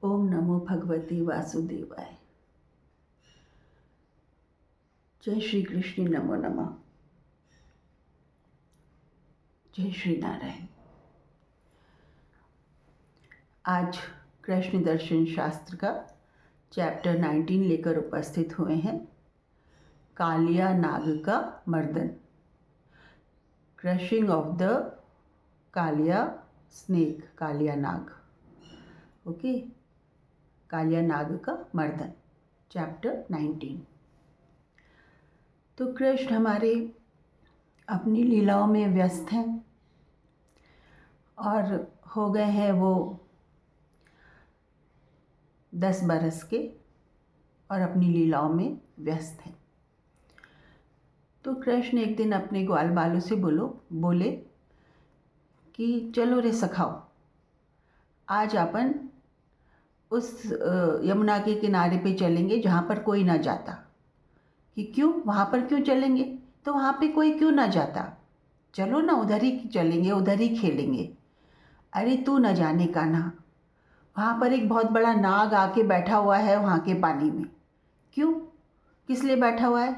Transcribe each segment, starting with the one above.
ओम नमो भगवते वासुदेवाय। जय श्री कृष्ण। नमो नमः। जय श्री नारायण। आज कृष्ण दर्शन शास्त्र का चैप्टर 19 लेकर उपस्थित हुए हैं। कालिया नाग का मर्दन, crushing of the Kaliya snake, Kaliya नाग। ओके, कालिया नाग का मर्दन, चैप्टर 19। तो कृष्ण हमारे अपनी लीलाओं में व्यस्त हैं और हो गए हैं वो 10 बरस के और अपनी लीलाओं में व्यस्त हैं। तो कृष्ण एक दिन अपने ग्वाल बालों से बोले कि चलो रे सखाओ, आज अपन उस यमुना के किनारे पे चलेंगे जहाँ पर कोई ना जाता। कि क्यों, वहाँ पर क्यों चलेंगे? तो वहाँ पे कोई क्यों ना जाता, चलो ना उधर ही चलेंगे, उधर ही खेलेंगे। अरे तू न जाने का ना, वहाँ पर एक बहुत बड़ा नाग आके बैठा हुआ है वहाँ के पानी में। क्यों, किस लिए बैठा हुआ है?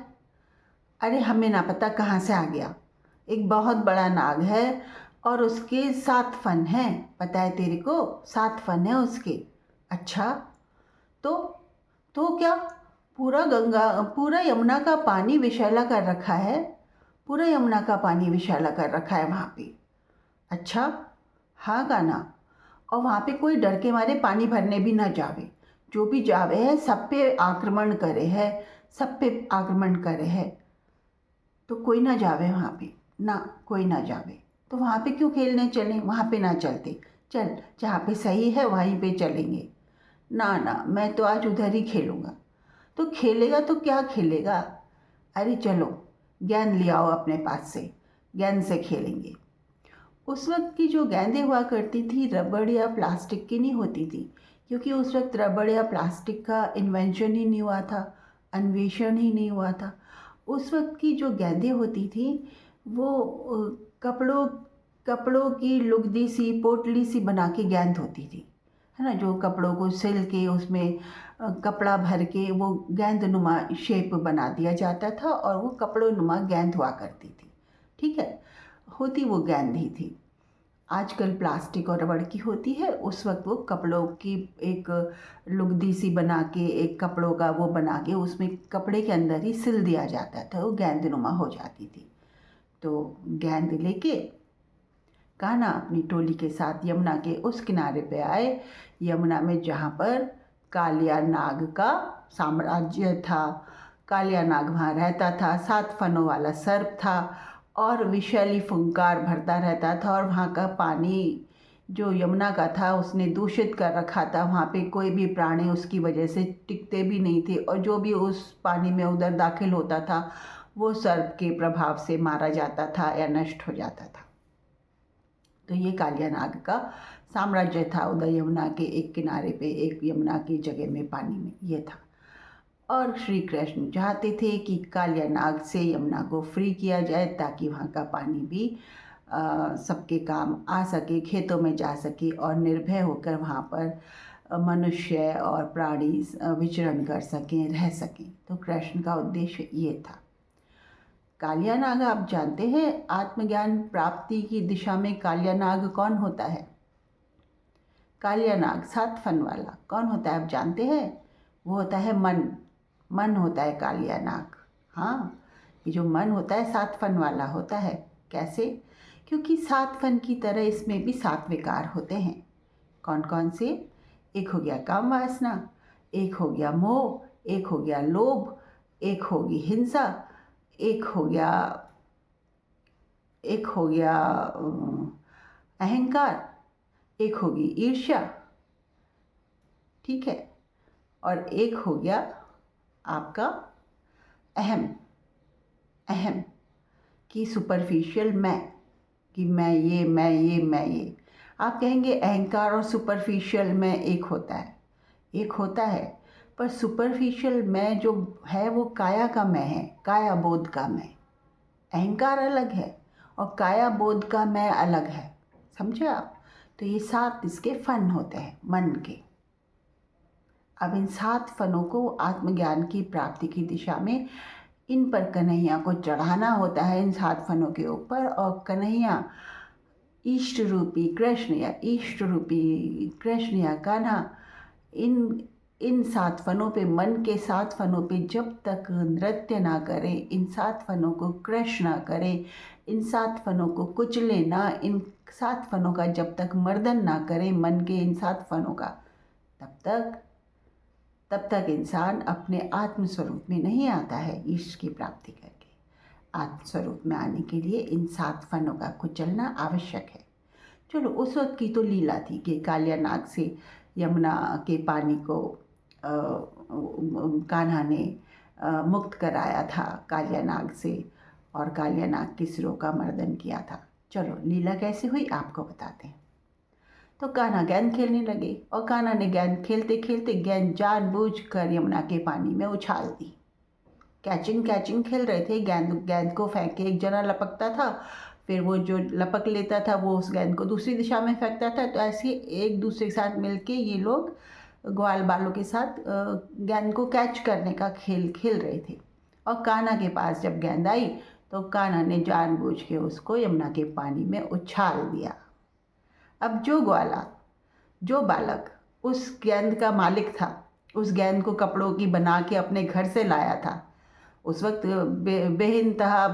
अरे हमें ना पता कहाँ से आ गया। एक बहुत बड़ा नाग है और उसके 7 फन हैं, पता है तेरे को? 7 फन है उसके। अच्छा, तो क्या पूरा यमुना का पानी विषैला कर रखा है? पूरा यमुना का पानी विषैला कर रखा है वहाँ पे? अच्छा, हाँ गाना। और वहाँ पे कोई डर के मारे पानी भरने भी ना जावे। जो भी जावे है सब पे आक्रमण करे है, सब पे आक्रमण करे है। तो कोई ना जावे वहाँ पे, ना कोई ना जावे। तो वहाँ पे क्यों खेलने चलें? वहाँ पे ना चलते, चल जहाँ पे सही है वहीं पे चलेंगे। ना, मैं तो आज उधर ही खेलूँगा। तो खेलेगा तो क्या खेलेगा? अरे चलो गेंद ले आओ अपने पास से, गेंद से खेलेंगे। उस वक्त की जो गेंदें हुआ करती थी रबड़ या प्लास्टिक की नहीं होती थी, क्योंकि उस वक्त रबड़ या प्लास्टिक का इन्वेंशन ही नहीं हुआ था, अन्वेषण ही नहीं हुआ था। उस वक्त की जो गेंदें होती थी वो कपड़ों की लुगदी सी, पोटली सी बना के गेंद होती थी, है ना। जो कपड़ों को सिल के उसमें कपड़ा भर के वो गेंद नुमा शेप बना दिया जाता था और वो कपड़ों नुमा गेंद हुआ करती थी। ठीक है, होती वो गेंद ही थी। आजकल प्लास्टिक और रबड़ की होती है, उस वक्त वो कपड़ों की एक लुगदी सी बना के, एक कपड़ों का वो बना के उसमें कपड़े के अंदर ही सिल दिया जाता था, वो गेंद नुमा हो जाती थी। तो गेंद लेके कान्हा अपनी टोली के साथ यमुना के उस किनारे पे आए, यमुना में जहाँ पर कालिया नाग का साम्राज्य था। कालिया नाग वहाँ रहता था, 7 फनों वाला सर्प था और विषैली फुंकार भरता रहता था। और वहाँ का पानी जो यमुना का था उसने दूषित कर रखा था। वहाँ पे कोई भी प्राणी उसकी वजह से टिकते भी नहीं थे और जो भी उस पानी में उधर दाखिल होता था वो सर्प के प्रभाव से मारा जाता था या नष्ट हो जाता था। तो ये कालिया नाग का साम्राज्य था उधर यमुना के एक किनारे पे, एक यमुना की जगह में, पानी में ये था। और श्री कृष्ण चाहते थे कि कालिया नाग से यमुना को फ्री किया जाए ताकि वहाँ का पानी भी सबके काम आ सके, खेतों में जा सके और निर्भय होकर वहाँ पर मनुष्य और प्राणी विचरण कर सकें, रह सकें। तो कृष्ण का उद्देश्य ये था। कालिया नाग आप जानते हैं, आत्मज्ञान प्राप्ति की दिशा में कालिया नाग कौन होता है? कालिया नाग 7 फन वाला कौन होता है आप जानते हैं? वो होता है मन होता है कालिया नाग। हाँ, ये जो मन होता है 7 फन वाला होता है। कैसे? क्योंकि 7 फन की तरह इसमें भी 7 विकार होते हैं। कौन कौन से? एक हो गया काम वासना, एक हो गया मोह, एक हो गया लोभ, एक होगी हिंसा, एक हो गया अहंकार, एक होगी ईर्ष्या, ठीक है, और एक हो गया आपका अहम कि सुपरफिशियल मैं, कि मैं ये। आप कहेंगे अहंकार और सुपरफिशियल मैं एक होता है, पर सुपरफिशियल मैं जो है वो काया का मैं है, काया बोध का मैं। अहंकार अलग है और काया बोध का मैं अलग है, समझे आप? तो ये 7 इसके फन होते हैं मन के। अब इन 7 फनों को आत्मज्ञान की प्राप्ति की दिशा में इन पर कन्हैया को चढ़ाना होता है, इन 7 फनों के ऊपर। और कन्हैया इष्ट रूपी कृष्ण या इष्ट रूपी कृष्ण या कान्हा इन इन 7 फनों पे, मन के 7 फनों पे जब तक नृत्य ना करे, इन 7 फनों को क्रश ना करे, इन 7 फनों को कुचले ना, इन 7 फनों का जब तक मर्दन ना करे मन के इन 7 फनों का, तब तक इंसान अपने आत्म स्वरूप में नहीं आता है। इष्ट की प्राप्ति करके आत्म स्वरूप में आने के लिए इन 7 फनों का कुचलना आवश्यक है। चलो, उस वक्त की तो लीला थी कि कालिया नाग से यमुना के पानी को कान्हा ने मुक्त कराया था कालिया नाग से, और कालिया नाग के सिरों का मर्दन किया था। चलो, लीला कैसे हुई आपको बताते हैं। तो कान्हा गेंद खेलने लगे, और कान्हा ने गेंद खेलते खेलते गेंद जानबूझकर यमुना के पानी में उछाल दी। कैचिंग खेल रहे थे, गेंद को फेंक के एक जना लपकता था, फिर वो जो लपक लेता था वो उस गेंद को दूसरी दिशा में फेंकता था। तो ऐसे एक दूसरे के साथ मिलके ये लोग ग्वाल बालों के साथ गेंद को कैच करने का खेल खेल रहे थे। और कान्हा के पास जब गेंद आई तो कान्हा ने जानबूझ के उसको यमुना के पानी में उछाल दिया। अब जो बालक उस गेंद का मालिक था, उस गेंद को कपड़ों की बना के अपने घर से लाया था, उस वक्त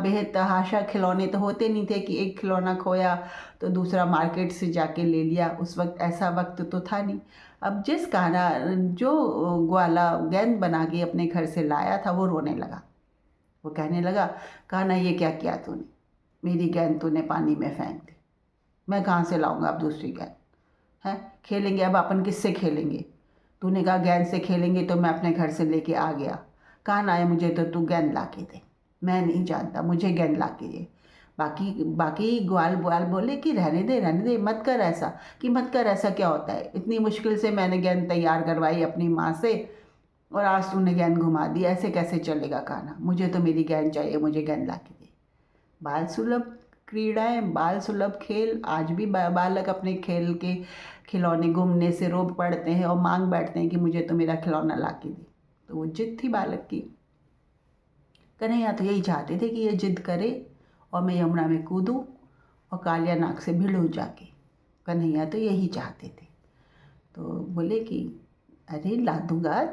बेतहाशा खिलौने तो होते नहीं थे कि एक खिलौना खोया तो दूसरा मार्केट से जाके ले लिया। उस वक्त ऐसा वक्त तो था नहीं। अब जो ग्वाला गेंद बना के अपने घर से लाया था वो रोने लगा। वो कहने लगा, कान्हा ये क्या किया तूने, मेरी गेंद तूने पानी में फेंक दी, मैं कहाँ से लाऊंगा अब दूसरी गेंद, हैं खेलेंगे अब अपन किससे खेलेंगे, तूने कहा गेंद से खेलेंगे तो मैं अपने घर से लेके आ गया, कान्हा आया मुझे तो तू गेंद ला के दे, मैं नहीं जानता, मुझे गेंद ला के दे। बाकी ग्वाल बोले कि रहने दे, मत कर ऐसा क्या होता है, इतनी मुश्किल से मैंने गेंद तैयार करवाई अपनी माँ से और आज तूने गेंद घुमा दी, ऐसे कैसे चलेगा कान्हा, मुझे तो मेरी गेंद चाहिए, मुझे गेंद ला के दे। बाल सुलभ क्रीड़ाएं, बाल सुलभ खेल, आज भी बालक अपने खेल के खिलौने गुमने से रो पड़ते हैं और मांग बैठते हैं कि मुझे तो मेरा खिलौना ला के दे। तो वो जिद थी बालक की। कन्हैया तो यही चाहते थे कि ये जिद करे और मैं यमुना में कूदूं और कालिया नाग से भिड़ूं जाके। कन्हैया तो यही चाहते थे। तो बोले कि अरे ला दूंगा,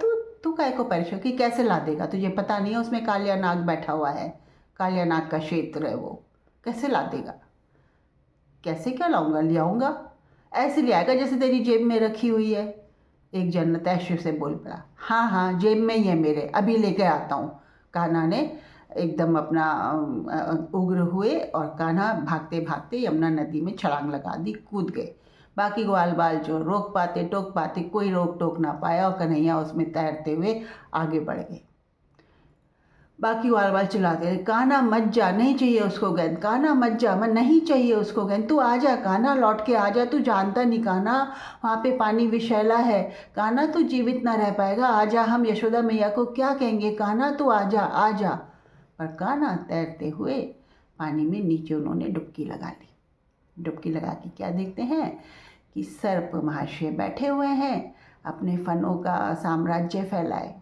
तू काय को परेशान कि कैसे ला देगा, तुझे पता नहीं है उसमें कालिया नाग बैठा हुआ है, कालिया नाग का क्षेत्र है, वो कैसे ला देगा। कैसे क्या लाऊंगा, ले आऊँगा, ऐसे ले आएगा जैसे तेरी जेब में रखी हुई है। एक जन तैश्य से बोल पड़ा, हाँ जेब में ही है मेरे, अभी लेकर आता हूँ। कान्हा ने एकदम अपना उग्र हुए और कान्हा भागते भागते यमुना नदी में छलांग लगा दी, कूद गए। बाकी ग्वाल बाल जो रोक पाते टोक पाते, कोई रोक टोक ना पाया और कन्हैया उसमें तैरते हुए आगे बढ़ गए। बाकी ग्वाल बाल चिल्लाते रहे, कान्हा मत जा, नहीं चाहिए उसको गेंद, कान्हा मत जा, मैं नहीं चाहिए उसको गेंद, तू आ जा कान्हा, लौट के आ जा, तू जानता नहीं कान्हा वहाँ पे पानी विषैला है, कान्हा तू जीवित ना रह पाएगा, आ जा, हम यशोदा मैया को क्या कहेंगे, कान्हा तू आ जा आ जा। पर कान्हा तैरते हुए पानी में नीचे उन्होंने डुबकी लगा ली। डुबकी लगा के क्या देखते हैं कि सर्प महाशय बैठे हुए हैं, अपने फनों का साम्राज्य फैलाए।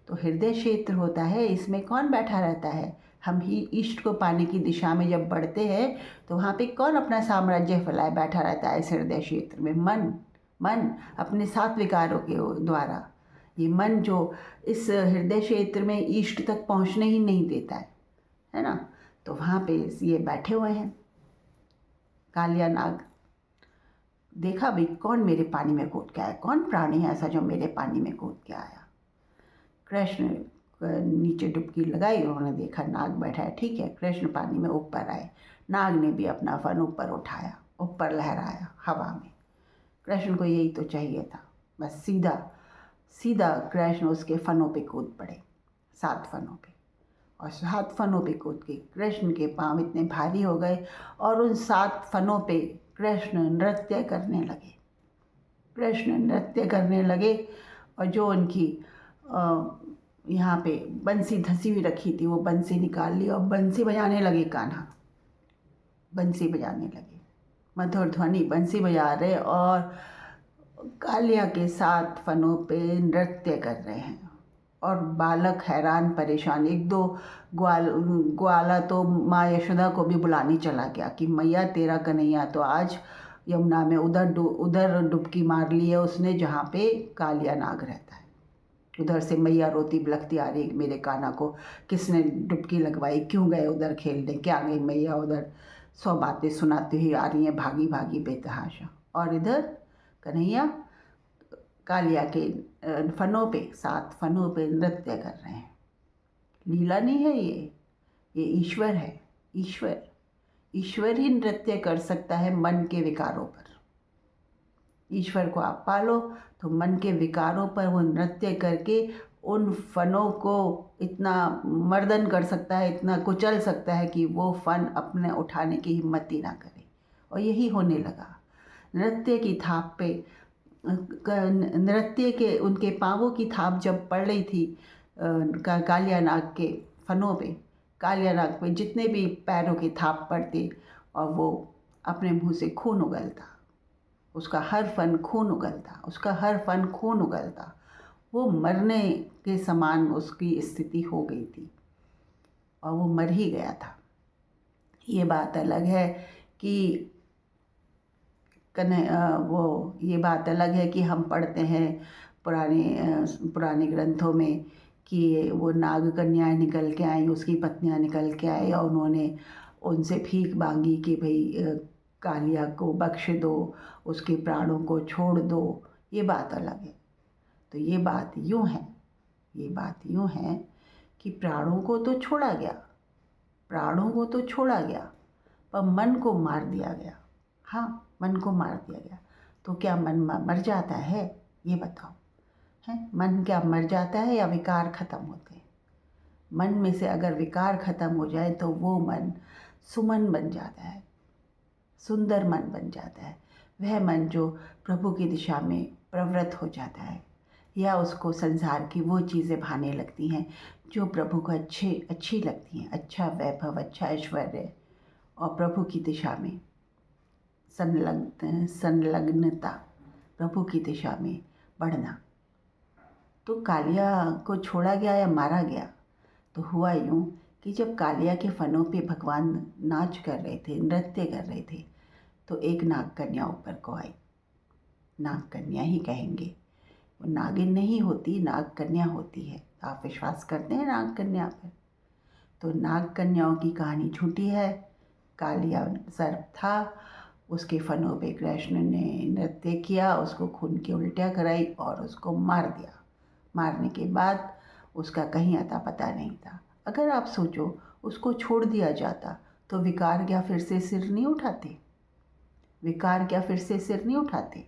तो हृदय क्षेत्र होता है, इसमें कौन बैठा रहता है, हम ही इष्ट को पाने की दिशा में जब बढ़ते हैं तो वहाँ पे कौन अपना साम्राज्य फैलाए बैठा रहता है इस हृदय क्षेत्र में, मन अपने 7 विकारों के द्वारा। ये मन जो इस हृदय क्षेत्र में इष्ट तक पहुँचने ही नहीं देता है ना। तो वहाँ पे ये बैठे हुए हैं। कालिया नाग देखा भाई कौन मेरे पानी में कूद के आया, कौन प्राणी है ऐसा जो मेरे पानी में कूद के आया। कृष्ण नीचे डुबकी लगाई, उन्होंने देखा नाग बैठा है, ठीक है, कृष्ण पानी में ऊपर आए, नाग ने भी अपना फन ऊपर उठाया, ऊपर लहराया हवा में। कृष्ण को यही तो चाहिए था, बस सीधा कृष्ण उसके फनों पे कूद पड़े, 7 फनों पे। और 7 फनों पे कूद के कृष्ण के पाँव इतने भारी हो गए और उन 7 फनों पे कृष्ण नृत्य करने लगे। और जो उनकी यहाँ पे बंसी धसी हुई रखी थी वो बंसी निकाल ली और बंसी बजाने लगे। कान्हा बंसी बजाने लगे, मधुर ध्वनि बंसी बजा रहे और कालिया के साथ फनों पे नृत्य कर रहे हैं और बालक हैरान परेशान। एक दो ग्वाला तो माँ यशोदा को भी बुलाने चला गया कि मैया तेरा कन्हैया तो आज यमुना में उधर डुबकी मार ली है उसने जहाँ पे कालिया नाग रहता है। उधर से मैया रोती बिलखती आ रही, मेरे कान्हा को किसने डुबकी लगवाई, क्यों गए उधर खेलने, क्या गई मैया उधर, 100 बातें सुनाती हुई आ रही हैं भागी भागी बेतहाशा। और इधर कन्हैया कालिया के सात फनों पे नृत्य कर रहे हैं। लीला नहीं है ये ईश्वर है। ईश्वर ही नृत्य कर सकता है मन के विकारों पर। ईश्वर को आप पालो तो मन के विकारों पर वो नृत्य करके उन फनों को इतना मर्दन कर सकता है, इतना कुचल सकता है कि वो फन अपने उठाने की हिम्मत ही ना करे। और यही होने लगा। नृत्य की थाप पे नृत्य के उनके पाँवों की थाप जब पड़ रही थी कालिया नाग के फनों पे, कालिया नाग पे जितने भी पैरों की थाप पड़ती और वो अपने मुंह से खून उगलता, उसका हर फन खून उगलता, वो मरने के समान उसकी स्थिति हो गई थी और वो मर ही गया था। ये बात अलग है कि ये बात अलग है कि हम पढ़ते हैं पुराने ग्रंथों में कि वो नाग कन्याएं निकल के आई, उसकी पत्नियां निकल के आई और उन्होंने उनसे भीख मांगी कि भाई कालिया को बख्श दो, उसके प्राणों को छोड़ दो। ये बात अलग है। तो ये बात यूँ है कि प्राणों को तो छोड़ा गया पर मन को मार दिया गया। हाँ, मन को मार दिया गया। तो क्या मन मर जाता है? ये बताओ, है मन क्या मर जाता है या विकार ख़त्म होते हैं? मन में से अगर विकार ख़त्म हो जाए तो वो मन सुमन बन जाता है, सुंदर मन बन जाता है। वह मन जो प्रभु की दिशा में प्रवृत्त हो जाता है या उसको संसार की वो चीज़ें भाने लगती हैं जो प्रभु को अच्छी लगती हैं, अच्छा वैभव, अच्छा ऐश्वर्य और प्रभु की दिशा में संलग्नता, प्रभु की दिशा में बढ़ना। तो कालिया को छोड़ा गया या मारा गया? तो हुआ यूँ कि जब कालिया के फनों पे भगवान नाच कर रहे थे, नृत्य कर रहे थे, तो एक नाग कन्या ऊपर को आई। नाग कन्या ही कहेंगे, वो नागिन नहीं होती, नाग कन्या होती है। आप विश्वास करते हैं नाग कन्या पर? तो नाग कन्याओं की कहानी झूठी है। कालिया सर्प था, उसके फनों पे कृष्ण ने नृत्य किया, उसको खून की उल्टियाँ कराई और उसको मार दिया। मारने के बाद उसका कहीं अता पता नहीं था। अगर आप सोचो उसको छोड़ दिया जाता तो विकार क्या फिर से सिर नहीं उठाते?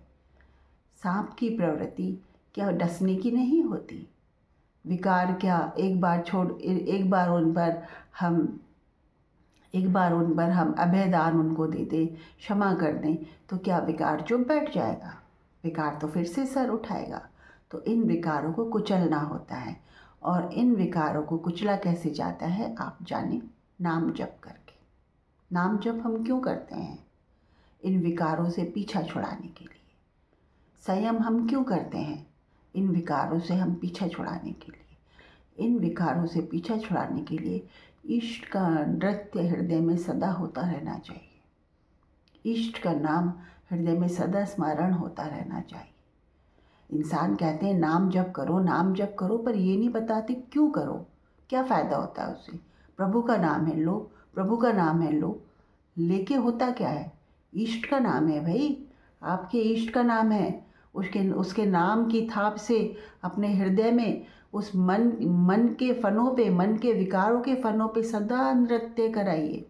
सांप की प्रवृत्ति क्या डसने की नहीं होती? विकार क्या एक बार उन पर हम अभयदान उनको दे दें, क्षमा कर दें, तो क्या विकार चुप बैठ जाएगा? विकार तो फिर से सर उठाएगा। तो इन विकारों को कुचलना होता है। और इन विकारों को कुचला कैसे जाता है आप जाने? नाम जप करके। नाम जप हम क्यों करते हैं? इन विकारों से पीछा छुड़ाने के लिए। संयम हम क्यों करते हैं? इन विकारों से हम पीछा छुड़ाने के लिए। इन विकारों से पीछा छुड़ाने के लिए इष्ट का नृत्य हृदय में सदा होता रहना चाहिए। इष्ट का नाम हृदय में सदा स्मरण होता रहना चाहिए। इंसान कहते हैं नाम जप करो, पर ये नहीं बताते क्यों करो, क्या फ़ायदा होता है उससे। प्रभु का नाम है लो, लेके होता क्या है? इष्ट का नाम है भाई, आपके इष्ट का नाम है। उसके नाम की थाप से अपने हृदय में उस मन के विकारों के फनों पे सदा नृत्य कराइए।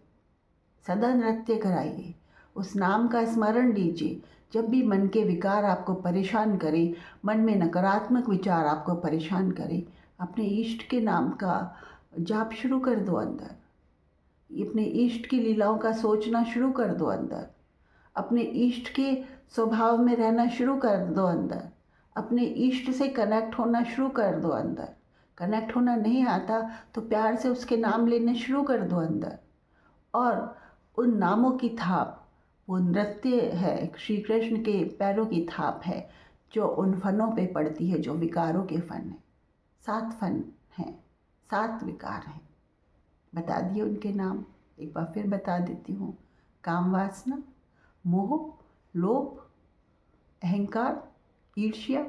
उस नाम का स्मरण लीजिए। जब भी मन के विकार आपको परेशान करे, मन में नकारात्मक विचार आपको परेशान करे, अपने इष्ट के नाम का जाप शुरू कर दो अंदर। अपने इष्ट की लीलाओं का सोचना शुरू कर दो अंदर। अपने इष्ट के स्वभाव में रहना शुरू कर दो अंदर। अपने इष्ट से कनेक्ट होना शुरू कर दो अंदर। कनेक्ट होना नहीं आता तो प्यार से उसके नाम लेने शुरू कर दो अंदर। और उन नामों की थाप, वो नृत्य है, श्री कृष्ण के पैरों की थाप है जो उन फनों पे पड़ती है जो विकारों के फन हैं। 7 फन हैं, 7 विकार हैं। बता दिए उनके नाम, एक बार फिर बता देती हूँ। काम वासना, मोह, लोभ, अहंकार, ईर्ष्या,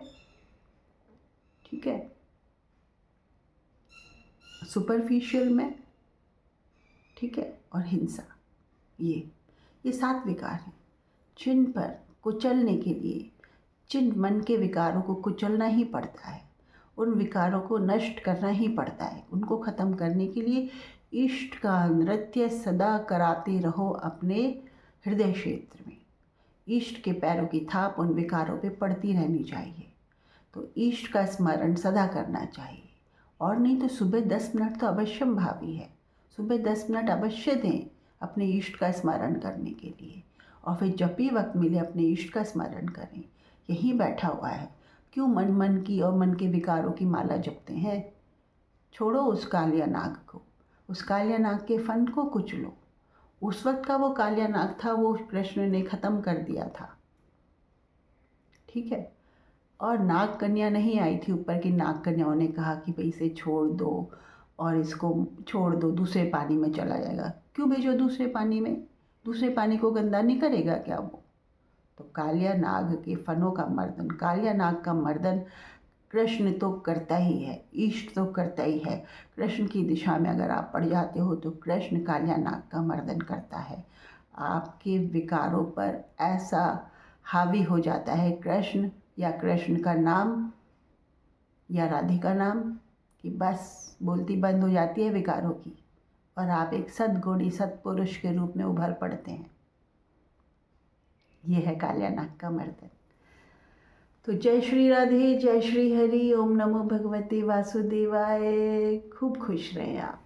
ठीक है, सुपरफिशियल में, ठीक है, और हिंसा। ये 7 विकार हैं जिन पर कुचलने के लिए, जिन मन के विकारों को कुचलना ही पड़ता है, उन विकारों को नष्ट करना ही पड़ता है। उनको ख़त्म करने के लिए इष्ट का नृत्य सदा कराते रहो अपने हृदय क्षेत्र में। इष्ट के पैरों की थाप उन विकारों पे पड़ती रहनी चाहिए। तो इष्ट का स्मरण सदा करना चाहिए। और नहीं तो सुबह 10 मिनट तो अवश्यम भावी है, सुबह 10 मिनट अवश्य दें अपने इष्ट का स्मरण करने के लिए। और फिर जब भी वक्त मिले अपने इष्ट का स्मरण करें। यही बैठा हुआ है, क्यों मन मन की और मन के विकारों की माला जपते हैं। छोड़ो उस कालिया नाग को, उस कालिया नाग के फन को कुचलो। उस वक्त का वो कालिया नाग था, वो कृष्ण ने ख़त्म कर दिया था, ठीक है। और नाग कन्या नहीं आई थी ऊपर की नाग कन्याओं ने कहा कि भाई इसे छोड़ दो और इसको छोड़ दो, दूसरे पानी में चला जाएगा। क्यों भेजो दूसरे पानी में, दूसरे पानी को गंदा नहीं करेगा क्या वो। तो कालिया नाग के फनों का मर्दन, कालिया नाग का मर्दन कृष्ण तो करता ही है, इष्ट तो करता ही है। कृष्ण की दिशा में अगर आप पड़ जाते हो तो कृष्ण कालिया नाग का मर्दन करता है। आपके विकारों पर ऐसा हावी हो जाता है कृष्ण या कृष्ण का नाम या राधे का नाम कि बस बोलती बंद हो जाती है विकारों की, और आप एक सद्गुणी सत्पुरुष के रूप में उभर पड़ते हैं। ये है कालिया नाग का मर्दन। तो जय श्री राधे, जय श्री हरि, ओम नमो भगवते वासुदेवाय। खूब खुश रहें आप।